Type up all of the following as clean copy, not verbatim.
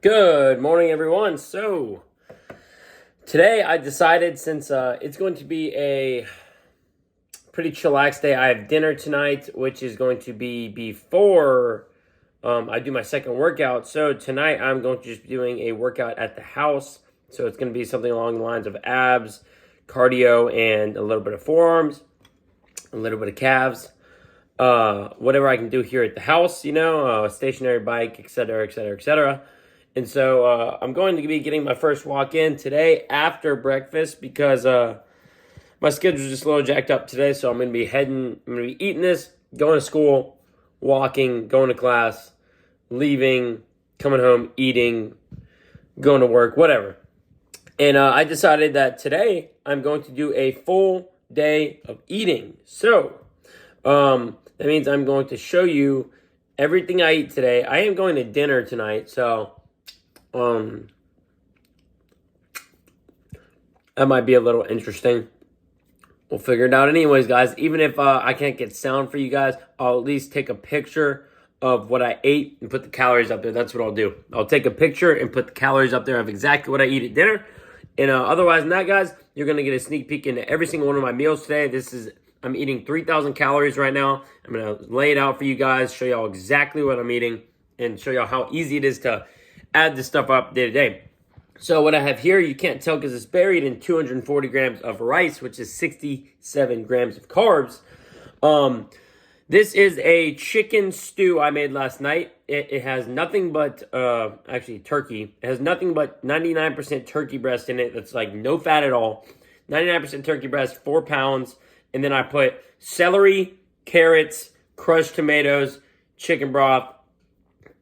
Good morning, everyone. So today I decided, since it's going to be a pretty chillax day, I have dinner tonight, which is going to be before I do my second workout. So tonight I'm going to just be doing a workout at the house. So it's going to be something along the lines of abs, cardio, and a little bit of forearms, a little bit of calves. Whatever I can do here at the house, a stationary bike, etc., etc., etc. And so I'm going to be getting my first walk in today after breakfast because my schedule's just a little jacked up today. So I'm going to be eating this, going to school, walking, going to class, leaving, coming home, eating, going to work, whatever. And I decided that today I'm going to do a full day of eating. So that means I'm going to show you everything I eat today. I am going to dinner tonight, so that might be a little interesting. We'll figure it out anyways, guys. Even if I can't get sound for you guys, I'll at least take a picture of what I ate and put the calories up there. That's what I'll do. I'll take a picture and put the calories up there of exactly what I eat at dinner. And otherwise than that, guys, you're going to get a sneak peek into every single one of my meals today. I'm eating 3,000 calories right now. I'm going to lay it out for you guys, show y'all exactly what I'm eating, and show y'all how easy it is to add this stuff up day to day. So what I have here, you can't tell because it's buried in 240 grams of rice, which is 67 grams of carbs. This is a chicken stew I made last night. It has nothing but, actually turkey. It has nothing but 99% turkey breast in it. That's like no fat at all. 99% turkey breast, 4 pounds. And then I put celery, carrots, crushed tomatoes, chicken broth,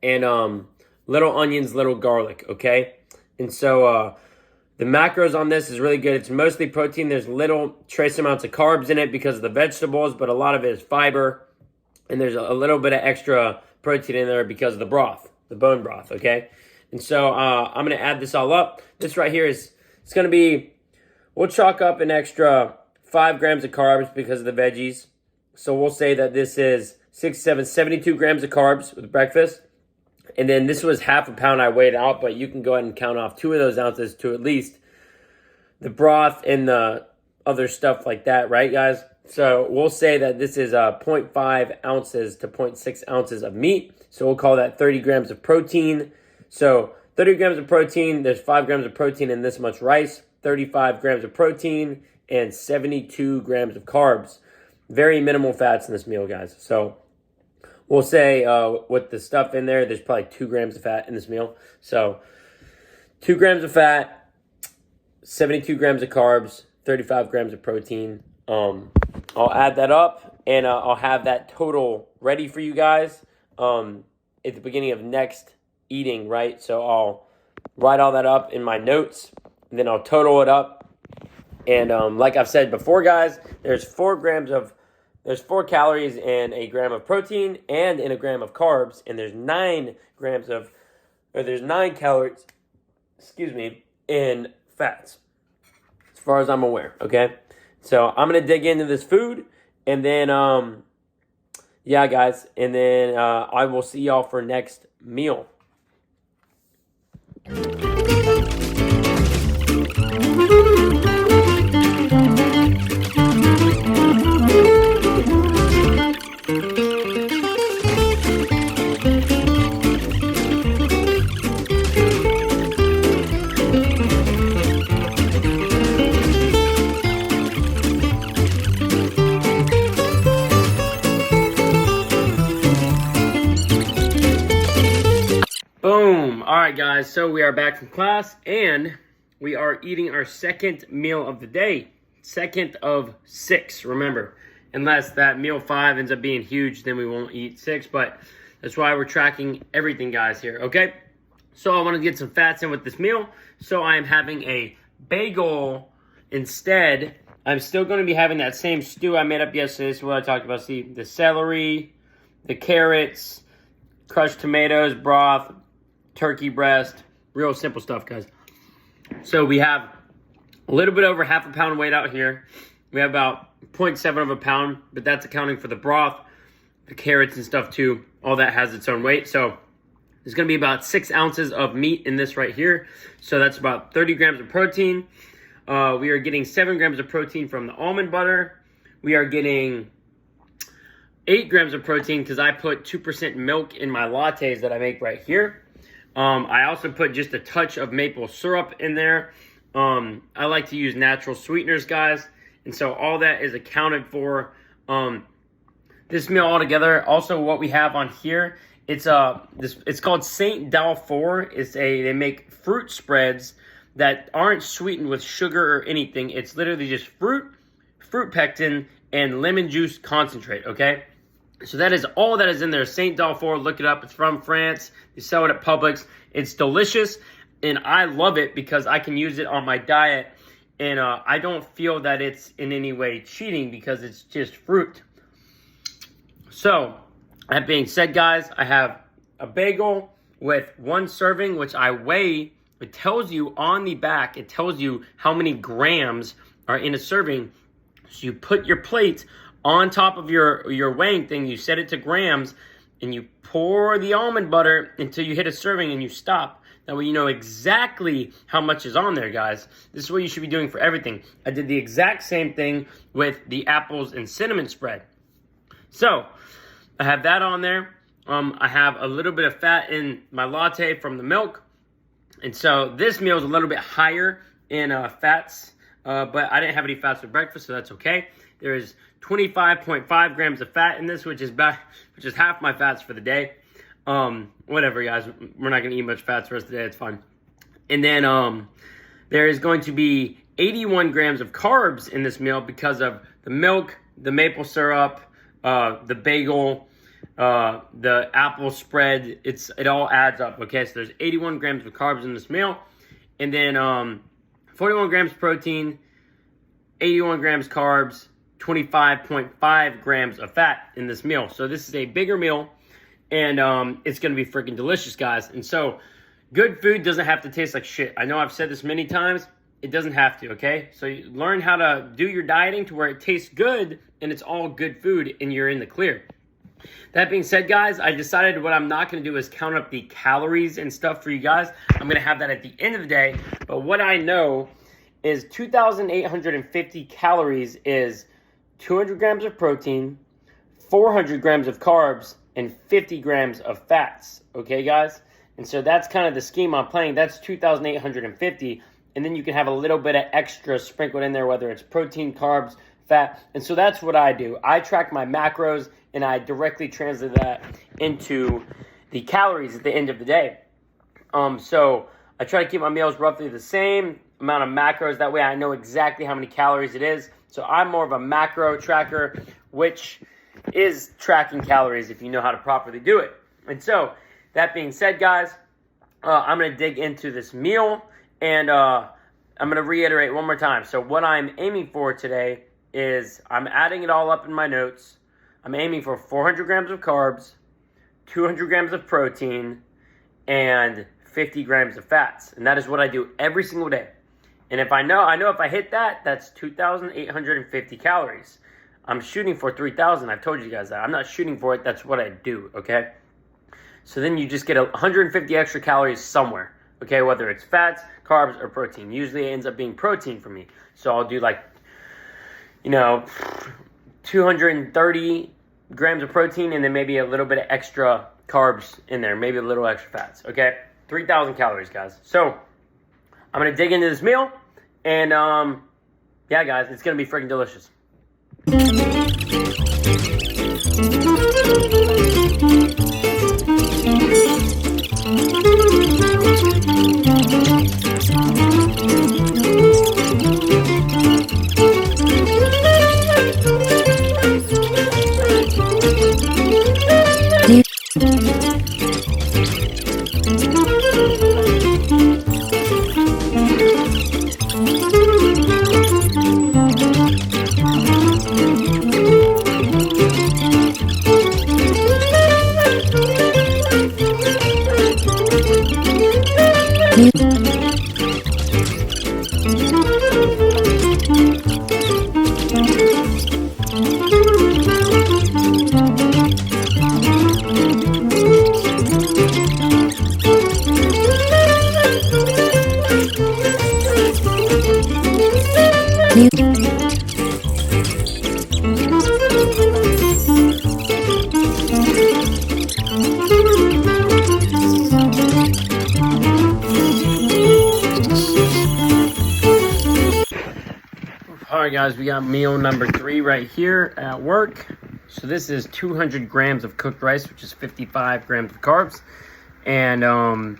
and little onions, little garlic, okay? And so the macros on this is really good. It's mostly protein. There's little trace amounts of carbs in it because of the vegetables, but a lot of it is fiber. And there's a little bit of extra protein in there because of the broth, the bone broth, okay? And so I'm going to add this all up. This right here it's going to be, we'll chalk up an extra 5 grams of carbs because of the veggies. So we'll say that this is 72 grams of carbs with breakfast. And then this was half a pound I weighed out, but you can go ahead and count off 2 of those ounces to at least the broth and the other stuff like that, right, guys? So we'll say that this is 0.5 ounces to 0.6 ounces of meat. So we'll call that 30 grams of protein. So 30 grams of protein, there's 5 grams of protein in this much rice, 35 grams of protein, and 72 grams of carbs. Very minimal fats in this meal, guys. So we'll say with the stuff in there, there's probably 2 grams of fat in this meal. So 2 grams of fat, 72 grams of carbs, 35 grams of protein. I'll add that up, and I'll have that total ready for you guys at the beginning of next eating, right? So I'll write all that up in my notes, and then I'll total it up. And like I've said before, guys, there's 4 calories in a gram of protein and in a gram of carbs, and there's 9 calories, in fats, as far as I'm aware, okay? So I'm going to dig into this food, and then, yeah, guys, and then I will see y'all for next meal. Boom. All right, guys. So we are back from class, and we are eating our second meal of the day. Second of 6, remember. Unless that meal 5 ends up being huge, then we won't eat 6. But that's why we're tracking everything, guys, here, okay? So I want to get some fats in with this meal. So I am having a bagel instead. I'm still going to be having that same stew I made up yesterday. This is what I talked about. See, the celery, the carrots, crushed tomatoes, broth, turkey breast, real simple stuff, guys. So we have a little bit over half a pound weight out here. We have about 0.7 of a pound, but that's accounting for the broth, the carrots and stuff too. All that has its own weight. So There's going to be about 6 ounces of meat in this right here. So that's about 30 grams of protein. We are getting 7 grams of protein from the almond butter. We are getting 8 grams of protein because I put 2% milk in my lattes that I make right here. I also put just a touch of maple syrup in there. I like to use natural sweeteners, guys. And so all that is accounted for. This meal altogether. Also, what we have on here, it's called St. Dalfour. They make fruit spreads that aren't sweetened with sugar or anything. It's literally just fruit pectin, and lemon juice concentrate, okay? So that is all that is in there. St. Dalfour, look it up. It's from France. They sell it at Publix. It's delicious, and I love it because I can use it on my diet, and I don't feel that it's in any way cheating because it's just fruit. So, that being said, guys, I have a bagel with 1 serving, which I weigh. It tells you on the back, it tells you how many grams are in a serving. So you put your plate on top of your weighing thing, you set it to grams, and you pour the almond butter until you hit a serving and you stop. That way you know exactly how much is on there, guys. This is what you should be doing for everything. I did the exact same thing with the apples and cinnamon spread. So, I have that on there. I have a little bit of fat in my latte from the milk. And so this meal is a little bit higher in fats, but I didn't have any fats for breakfast, so that's okay. There is 25.5 grams of fat in this, which is half my fats for the day. Whatever, guys. We're not going to eat much fats for us today. It's fine. And then there is going to be 81 grams of carbs in this meal because of the milk, the maple syrup, the bagel, the apple spread. It all adds up, okay? So there's 81 grams of carbs in this meal. And then 41 grams protein, 81 grams carbs, 25.5 grams of fat in this meal. So this is a bigger meal, and it's going to be freaking delicious, guys. And so good food doesn't have to taste like shit. I know I've said this many times. It doesn't have to, okay? So you learn how to do your dieting to where it tastes good and it's all good food and you're in the clear. That being said, guys, I decided what I'm not going to do is count up the calories and stuff for you guys. I'm going to have that at the end of the day. But what I know is 2,850 calories is 200 grams of protein, 400 grams of carbs, and 50 grams of fats. Okay, guys? And so that's kind of the scheme I'm playing. That's 2,850. And then you can have a little bit of extra sprinkled in there, whether it's protein, carbs, fat. And so that's what I do. I track my macros, and I directly translate that into the calories at the end of the day. So I try to keep my meals roughly the same amount of macros. That way I know exactly how many calories it is. So I'm more of a macro tracker, which is tracking calories if you know how to properly do it. And so that being said, guys, I'm going to dig into this meal. And I'm going to reiterate one more time. So what I'm aiming for today is I'm adding it all up in my notes. I'm aiming for 400 grams of carbs, 200 grams of protein, and 50 grams of fats. And that is what I do every single day. And if I know if I hit that, that's 2,850 calories. I'm shooting for 3,000. I've told you guys that. I'm not shooting for it. That's what I do, okay? So then you just get 150 extra calories somewhere. Okay, whether it's fats, carbs, or protein. Usually it ends up being protein for me. So I'll do 230 grams of protein and then maybe a little bit of extra carbs in there. Maybe a little extra fats, okay? 3,000 calories, guys. So I'm going to dig into this meal. And, yeah, guys, it's going to be freaking delicious. All right, guys, we got meal number 3 right here at work. So this is 200 grams of cooked rice, which is 55 grams of carbs, and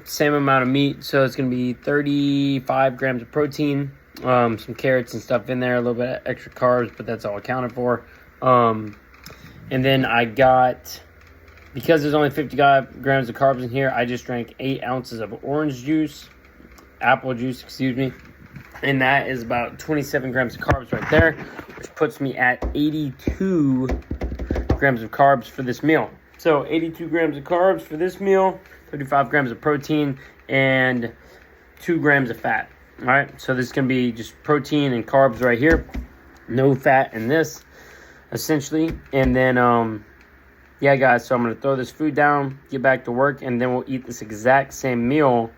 same amount of meat. So it's gonna be 35 grams of protein, some carrots and stuff in there, a little bit of extra carbs, but that's all accounted for. And then I got, because there's only 55 grams of carbs in here, I just drank 8 ounces of orange juice, apple juice, excuse me. And that is about 27 grams of carbs right there, which puts me at 82 grams of carbs for this meal. So 82 grams of carbs for this meal, 35 grams of protein, and 2 grams of fat. All right, so this is going to be just protein and carbs right here. No fat in this, essentially. And then, yeah, guys, so I'm going to throw this food down, get back to work, and then we'll eat this exact same meal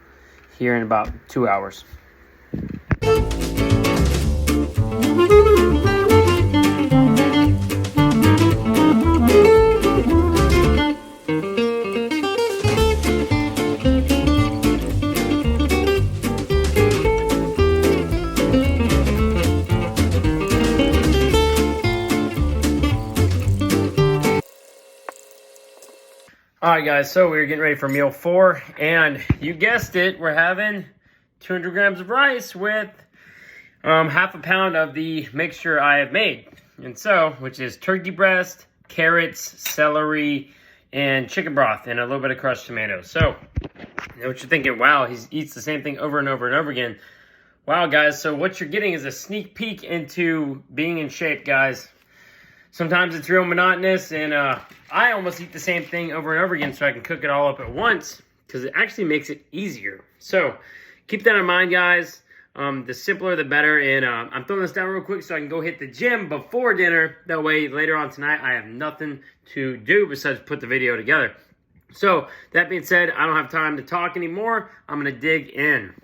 here in about 2 hours. All right, guys, so we're getting ready for meal 4, and you guessed it, we're having 200 grams of rice with half a pound of the mixture I have made. And so, which is turkey breast, carrots, celery, and chicken broth, and a little bit of crushed tomatoes. So, you know what you're thinking, wow, he eats the same thing over and over and over again. Wow, guys, so what you're getting is a sneak peek into being in shape, guys. Sometimes it's real monotonous, and I almost eat the same thing over and over again so I can cook it all up at once, because it actually makes it easier. So, keep that in mind, guys. The simpler, the better. And I'm throwing this down real quick so I can go hit the gym before dinner. That way, later on tonight, I have nothing to do besides put the video together. So, that being said, I don't have time to talk anymore. I'm going to dig in.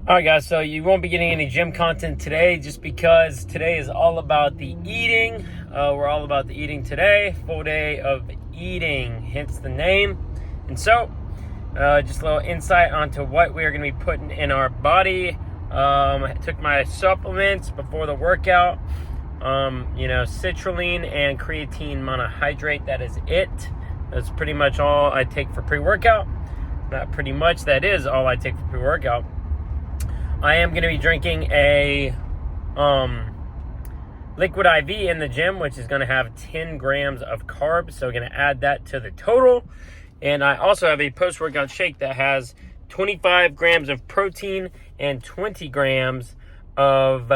All right, guys, so you won't be getting any gym content today just because today is all about the eating. We're all about the eating today. Full day of eating, hence the name. And so, just a little insight onto what we are going to be putting in our body. I took my supplements before the workout. Citrulline and creatine monohydrate. That is it. That's pretty much all I take for pre-workout. Not pretty much, that is all I take for pre-workout. I am going to be drinking a liquid IV in the gym, which is going to have 10 grams of carbs. So I'm going to add that to the total. And I also have a post-workout shake that has 25 grams of protein and 20 grams of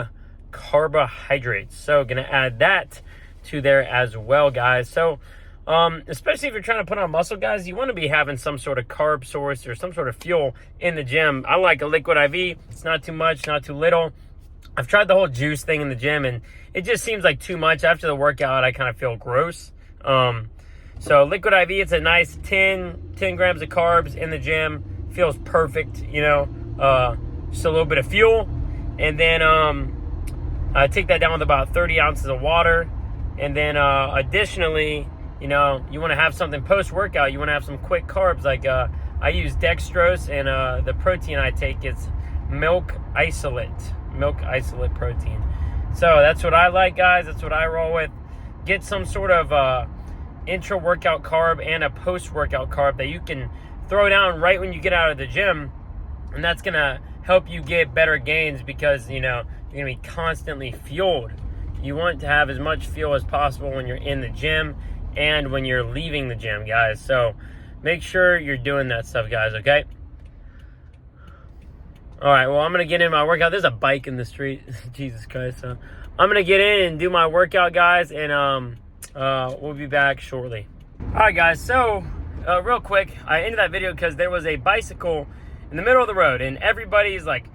carbohydrates. So going to add that to there as well, guys. So especially if you're trying to put on muscle, guys, you want to be having some sort of carb source or some sort of fuel in the gym. I like a liquid IV. It's not too much, not too little. I've tried the whole juice thing in the gym, and it just seems like too much. After the workout, I kind of feel gross. So liquid IV, it's a nice 10 grams of carbs in the gym. Feels perfect, just a little bit of fuel. And then I take that down with about 30 ounces of water. And then additionally, you want to have something post-workout. You want to have some quick carbs. Like I use dextrose, and the protein I take is milk isolate protein. So that's what I like, guys. That's what I roll with. Get some sort of intra-workout carb and a post-workout carb that you can throw down right when you get out of the gym. And that's going to help you get better gains because, you're going to be constantly fueled. You want to have as much fuel as possible when you're in the gym and when you're leaving the gym, guys. So make sure you're doing that stuff, guys, okay? All right, well, I'm going to get in my workout. There's a bike in the street. Jesus Christ. So I'm going to get in and do my workout, guys. And We'll be back shortly. All right, guys. So, real quick, I ended that video because there was a bicycle in the middle of the road, and everybody's like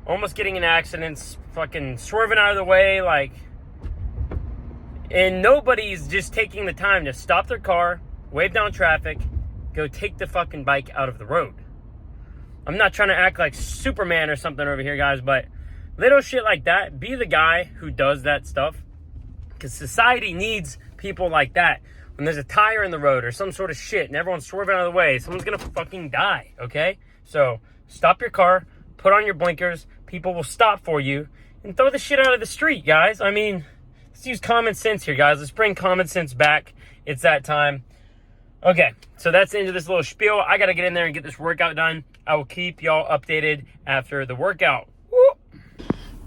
almost getting in accidents, fucking swerving out of the way, like, and nobody's just taking the time to stop their car, wave down traffic, go take the fucking bike out of the road. I'm not trying to act like Superman or something over here, guys, but little shit like that, be the guy who does that stuff, because society needs people like that. When there's a tire in the road or some sort of shit and everyone's swerving out of the way, someone's gonna fucking die, okay? So stop your car, put on your blinkers, people will stop for you, and throw the shit out of the street, guys. I mean, let's use common sense here, guys. Let's bring common sense back. It's that time. Okay, so that's the end of this little spiel. I gotta get in there and get this workout done. I will keep y'all updated after the workout. Woo!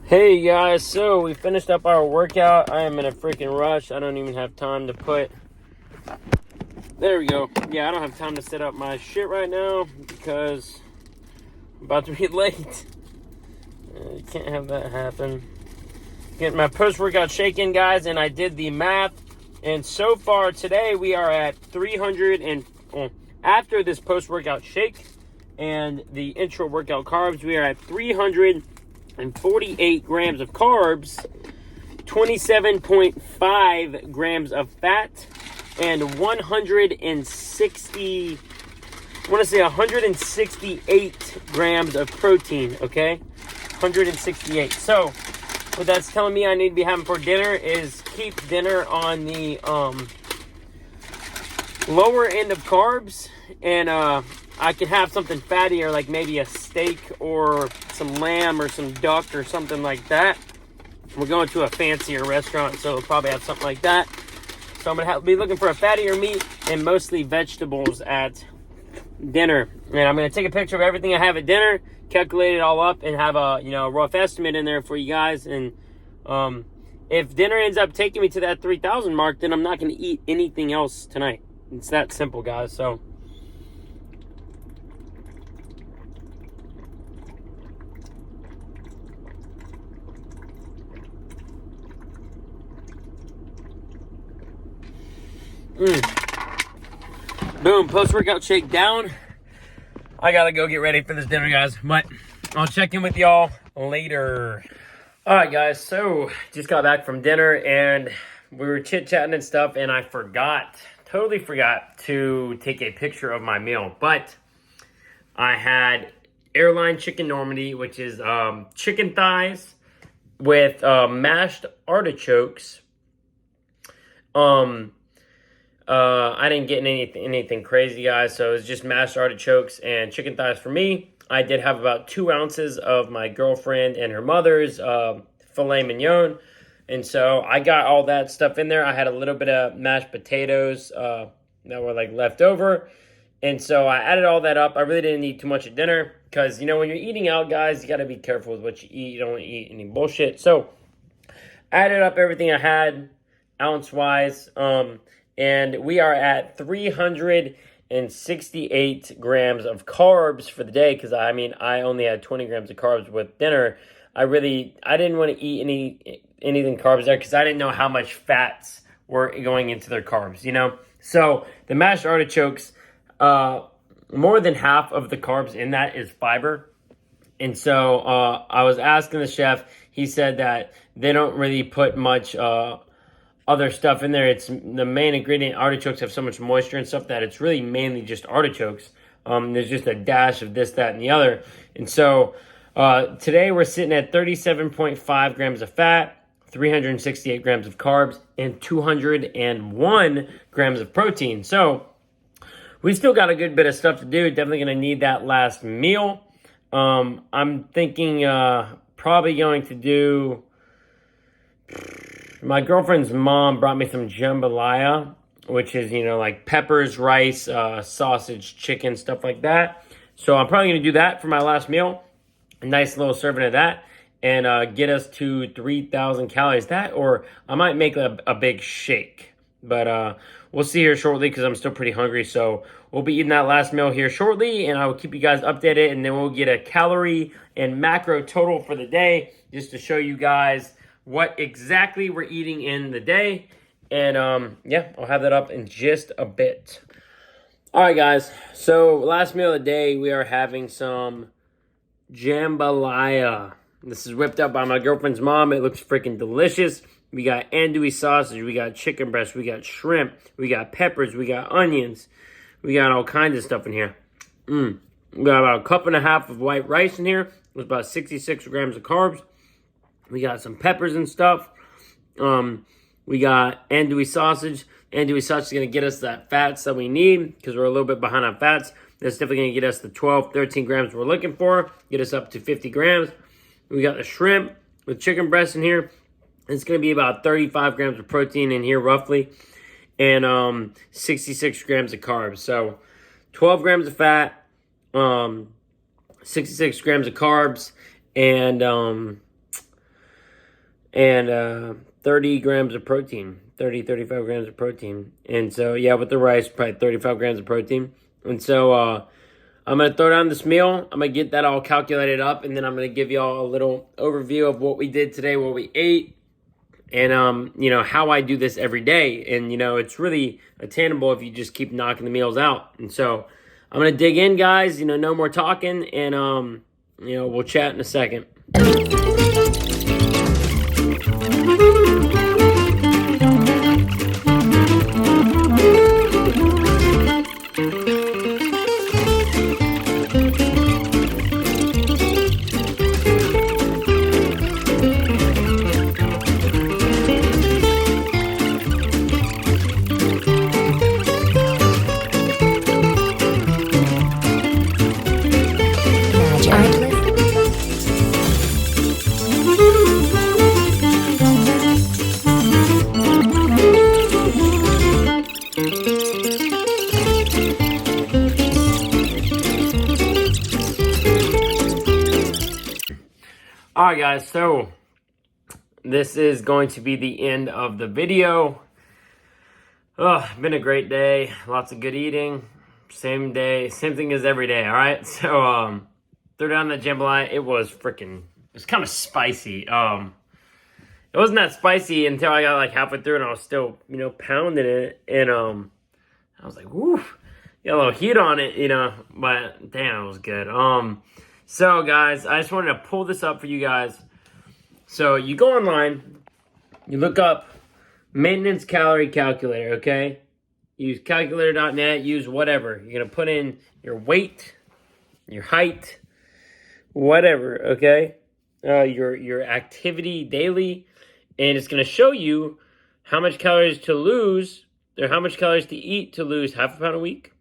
Hey guys, so we finished up our workout. I am in a freaking rush. I don't even have time to put... There we go. Yeah, I don't have time to set up my shit right now because I'm about to be late. You can't have that happen. Getting my post-workout shake in, guys, and I did the math. And so far today, we are at 300 and... after this post-workout shake and the intra-workout carbs, we are at 348 grams of carbs, 27.5 grams of fat, and 168 grams of protein, okay? 168. So, what that's telling me I need to be having for dinner is keep dinner on the lower end of carbs, and I can have something fattier, like maybe a steak or some lamb or some duck or something like that. We're going to a fancier restaurant, so we'll probably have something like that. So I'm going to be looking for a fattier meat and mostly vegetables at dinner. And I'm going to take a picture of everything I have at dinner, calculate it all up, and have a rough estimate in there for you guys. And if dinner ends up taking me to that 3,000 mark, then I'm not going to eat anything else tonight. It's that simple, guys. So boom, post-workout shake down. I gotta go get ready for this dinner, guys, but I'll check in with y'all later. All right, guys, so just got back from dinner and we were chit-chatting and stuff, and I totally forgot to take a picture of my meal. But I had airline chicken Normandy, which is chicken thighs with mashed artichokes. I didn't get anything crazy, guys, so it was just mashed artichokes and chicken thighs for me. I did have about 2 ounces of my girlfriend and her mother's filet mignon, and so I got all that stuff in there. I had a little bit of mashed potatoes that were like left over, and so I added all that up. I really didn't eat too much at dinner because, when you're eating out, guys, you got to be careful with what you eat. You don't want to eat any bullshit. So added up everything I had ounce-wise, and we are at 368 grams of carbs for the day because, I only had 20 grams of carbs with dinner. I didn't want to eat anything carbs there because I didn't know how much fats were going into their carbs, So the mashed artichokes, more than half of the carbs in that is fiber. And so I was asking the chef, he said that they don't really put much other stuff in there. It's the main ingredient. Artichokes have so much moisture and stuff that it's really mainly just artichokes. There's just a dash of this, that, and the other. And so today we're sitting at 37.5 grams of fat, 368 grams of carbs, and 201 grams of protein. So we still got a good bit of stuff to do. Definitely going to need that last meal. I'm thinking probably going to do... My girlfriend's mom brought me some jambalaya, which is, like peppers, rice, sausage, chicken, stuff like that. So I'm probably going to do that for my last meal. A nice little serving of that. And get us to 3,000 calories. That, or I might make a big shake. But we'll see here shortly because I'm still pretty hungry. So we'll be eating that last meal here shortly. And I will keep you guys updated. And then we'll get a calorie and macro total for the day just to show you guys what exactly we're eating in the day. And yeah, I'll have that up in just a bit. All right, guys. So last meal of the day, we are having some jambalaya. This is whipped up by my girlfriend's mom. It looks freaking delicious. We got andouille sausage. We got chicken breast. We got shrimp. We got peppers. We got onions. We got all kinds of stuff in here. We got about a cup and a half of white rice in here. It's about 66 grams of carbs. We got some peppers and stuff. We got andouille sausage. Andouille sausage is going to get us that fats that we need because we're a little bit behind on fats. That's definitely going to get us the 12, 13 grams we're looking for. Get us up to 50 grams. We got the shrimp with chicken breast in here. It's going to be about 35 grams of protein in here roughly. And 66 grams of carbs. So 12 grams of fat, 66 grams of carbs, and 30 grams of protein. 35 grams of protein. And so, yeah, with the rice, probably 35 grams of protein. And so, I'm going to throw down this meal. I'm going to get that all calculated up, and then I'm going to give you all a little overview of what we did today, what we ate, and, you know, how I do this every day. And, you know, it's really attainable if you just keep knocking the meals out. And so, I'm going to dig in, guys. You know, no more talking, and, you know, we'll chat in a second. Alright, guys, so this is going to be the end of the video. Been a great day, lots of good eating, same thing as every day, alright? So, threw down the jambalaya. It was kind of spicy. It wasn't that spicy until I got like halfway through and I was still, you know, pounding it. And I was like, woo, got a little heat on it, you know, but damn, it was good. So, guys, I just wanted to pull this up for you guys. So, you go online, you look up maintenance calorie calculator, okay? Use calculator.net, use whatever. You're going to put in your weight, your height, whatever, okay? Your activity daily, and it's going to show you how much calories to lose, or how much calories to eat to lose half a pound a week,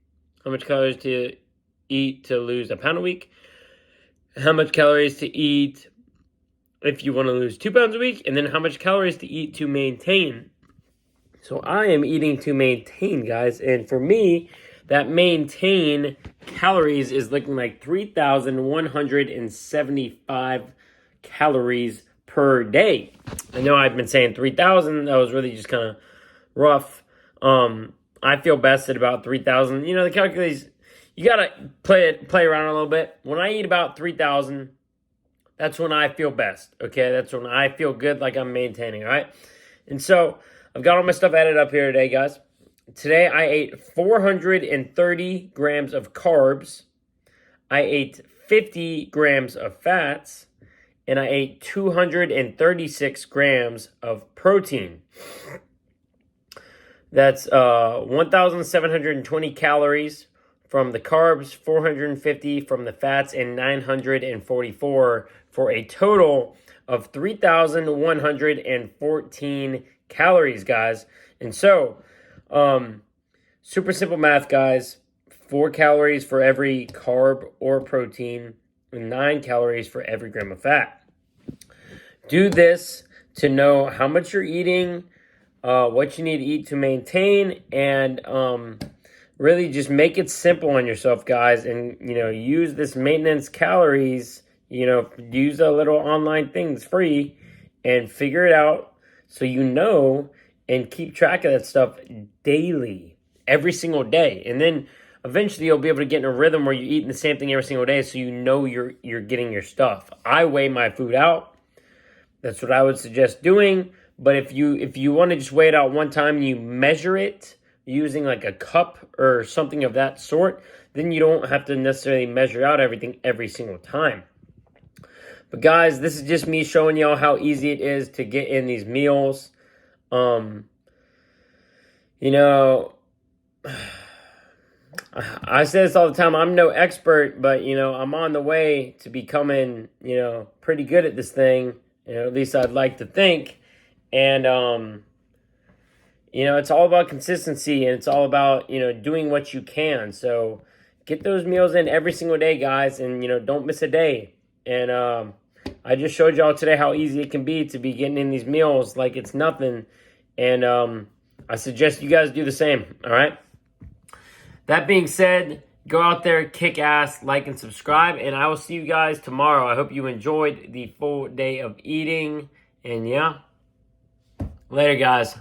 how much calories to eat to lose a pound a week, how much calories to eat if you want to lose 2 pounds a week, and then how much calories to eat to maintain. So I am eating to maintain, guys, and for me, that maintain calories is looking like 3,175 calories per day. I know I've been saying 3,000. That was really just kind of rough. I feel best at about 3,000. You know, the calculators, you got to play around a little bit. When I eat about 3,000, that's when I feel best, okay? That's when I feel good, like I'm maintaining, all right? And so I've got all my stuff added up here today, guys. Today I ate 430 grams of carbs. I ate 50 grams of fats. And I ate 236 grams of protein. That's 1,720 calories from the carbs, 450 from the fats, and 944 for a total of 3,114 calories, guys. And so, super simple math, guys. 4 calories for every carb or protein, and 9 calories for every gram of fat. Do this to know how much you're eating, what you need to eat to maintain, and really just make it simple on yourself, guys. And, you know, use this maintenance calories, you know, use a little online thing that's free and figure it out so you know and keep track of that stuff daily, every single day. And then eventually you'll be able to get in a rhythm where you're eating the same thing every single day so you know you're getting your stuff. I weigh my food out. That's what I would suggest doing. But if you want to just weigh it out one time and you measure it using like a cup or something of that sort, then you don't have to necessarily measure out everything every single time. But guys, this is just me showing y'all how easy it is to get in these meals. You know, I say this all the time. I'm no expert, but, you know, I'm on the way to becoming, you know, pretty good at this thing. You know, at least I'd like to think. And, you know, it's all about consistency, and it's all about, you know, doing what you can. So get those meals in every single day, guys, and, you know, don't miss a day. And I just showed y'all today how easy it can be to be getting in these meals like it's nothing. And I suggest you guys do the same, all right? That being said, go out there, kick ass, like, and subscribe, and I will see you guys tomorrow. I hope you enjoyed the full day of eating, and yeah, later, guys.